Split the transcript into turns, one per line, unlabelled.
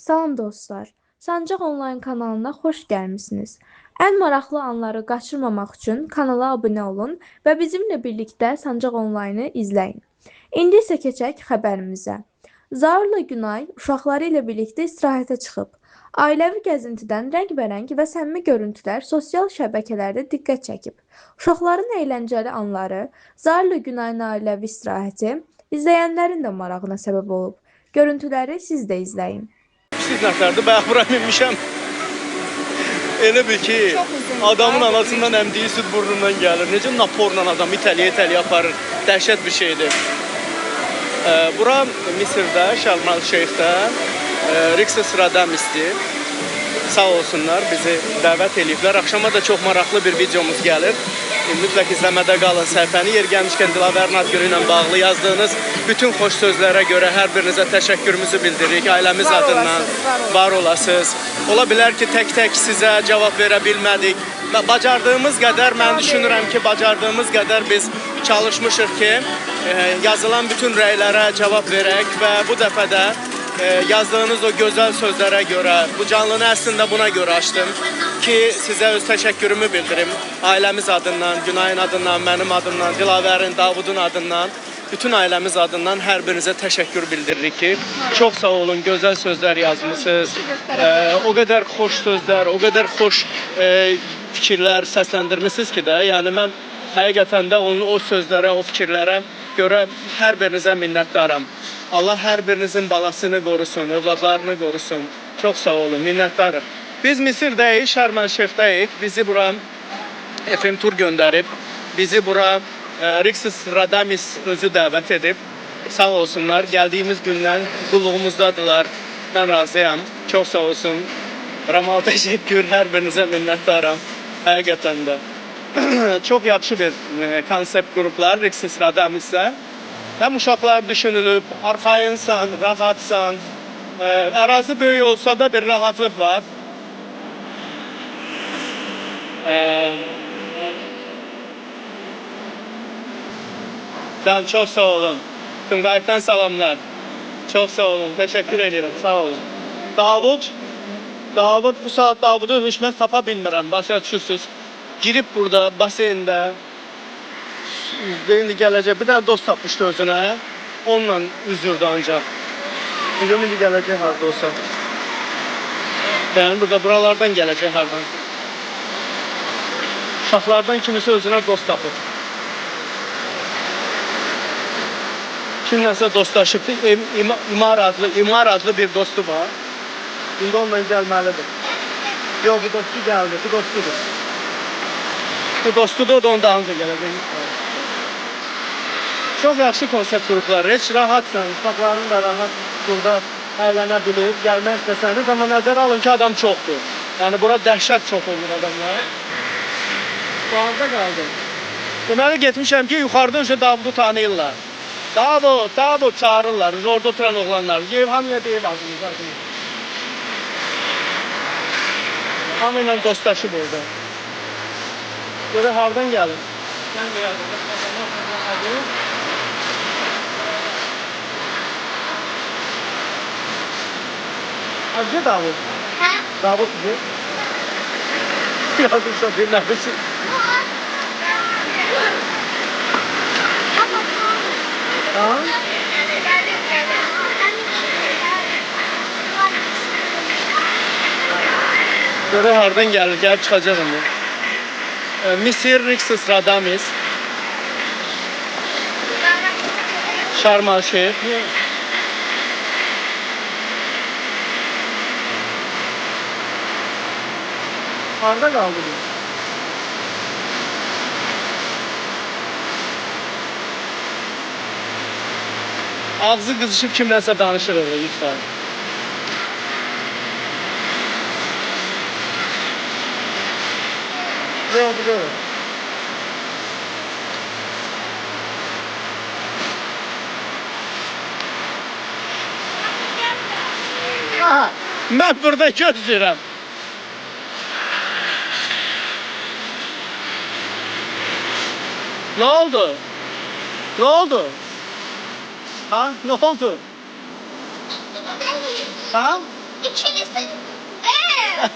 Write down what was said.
Salam dostlar. Sancaq Online kanalına xoş gəlmisiniz. Ən maraqlı anları qaçırmamaq üçün kanala abunə olun və bizimlə birlikdə Sancaq Online'ı izləyin. İndi isə keçək xəbərimizə. Zaurla Günay uşaqları ilə birlikdə istirahətə çıxıb. Ailəvi gəzintidən rəngbərəng və səmimi görüntülər sosial şəbəkələrdə diqqət çəkib. Uşaqların əyləncəli anları, Zaurla Günayın ailəvi istirahəti izləyənlərin də marağına səbəb olub. Görüntüləri siz də izləyin.
Siz nəfərdir, bayaq bura minmişəm. Elə bil ki, adamın anasından əmdiyi süd burnundan gəlir. Necə naporla adam itəliyə aparır. Dəhşət bir şeydir. Bura Misirdə, Şarm el-Şeyxdə Rixos Radamis'dir. Sağ olsunlar, bizi dəvət ediblər. Axşama da çox maraqlı bir videomuz gəlir. Mütləq izləmədə qalın səhifəni. Yer gəlmişkən Dilavərin Adgörü ilə bağlı yazdığınız bütün xoş sözlərə görə hər birinizə təşəkkürümüzü bildiririk. Ailəmiz adından var olasınız. Ola bilər ki, tək-tək sizə cavab verə bilmədik. Bacardığımız qədər, mən düşünürəm ki, bacardığımız qədər biz çalışmışıq ki, yazılan bütün rəylərə cavab verək və bu dəfə də yazdığınız o gözəl sözlərə görə, bu canlını əslində buna görə açdım ki, sizə öz təşəkkürümü bildirim. Ailəmiz adından, Günayın adından, mənim adımdan, Dilavərin, Davudun adından, bütün ailəmiz adından hər birinizə təşəkkür bildiririk ki, çox sağ olun, gözəl sözlər yazmışsınız. O qədər xoş sözlər, o qədər xoş fikirlər səsləndirmişsiniz ki də, yəni mən həqiqətən də o sözlərə, o fikirlərə görə hər birinizə minnətdaram. Allah hər birinizin balasını qorusun, övladlarını qorusun. Çox sağ olun, minnətdarım. Biz Misirdəyik, Şarm el-Şeyxdəyik. Bizi bura FM tur göndərib. Bizi bura Rixos Radamis özü dəvət edib. Sağ olsunlar, gəldiyimiz gündən qulluğumuzdadılar. Mən razıyam. Çox sağ olsun. Ramal təşəkkür, hər birinizə minnətdaram. Həqiqətən də. Çox yaxşı bir konsept qruplar Rixos Radamis'də. Həm uşaqlar düşünülüb, arxayınsan, rahatsan. Ərazi böyük olsa da bir rahatlıq var. Çox sağ olun. Tümqayıtdan salamlar. Çox sağ olun, təşəkkür edirəm, sağ olun. Davud, bu saat Davudu mən tapa bilmirəm, başa düşürsünüz. Girib burada, baseyndə. İndi gələcək, bir dənə dost tapmışdı özünə. Onunla üzürdü ancaq. İndi gələcək harada olsa. Yəni, burada buralardan gələcək hardan. Uşaqlardan kimisi özünə dost tapır. Kimləsə dostlaşıb, İmar adlı bir dostu var. İndi onunla gəlməlidir. Yox, bu dostu gəldi, bu dostudur. Bu dostudur, da ondan da gələcək. Çox yaxşı konsept qrupları, heç rahatsan, uşaqların da rahat burada əylənə bilir, gəlmək istəsəniz, amma nəzərə alın ki, adam çoxdur. Yəni, bura dəhşət çox olur adamlar. Bağda qaldı. Deməli, getmişəm ki, yuxarıda önce Davudu tanıyırlar. Davud çağırırlar, orada oturan oğlanlar. Hamıya deyib ağzınızlar. Hamı ilə dostlaşıb orada. Görə hardan gəlin? Sən də yazın. Где Давуд? Давуд где? Я тут что, ты написи? Görə hardan gəlir, gəlib çıxacaq indi. Misir, Rixos Radamis, Şarm el-Şeyx. Harada qaldı bu? Ağzı qızışıb kimlərsə danışır orada, lütfen. Ne oldu böyle? Aha, mən burada gözləyirəm. Ne oldu? Ne oldu? Ha? Ne oldu? Ha?
İkiniz. Evet.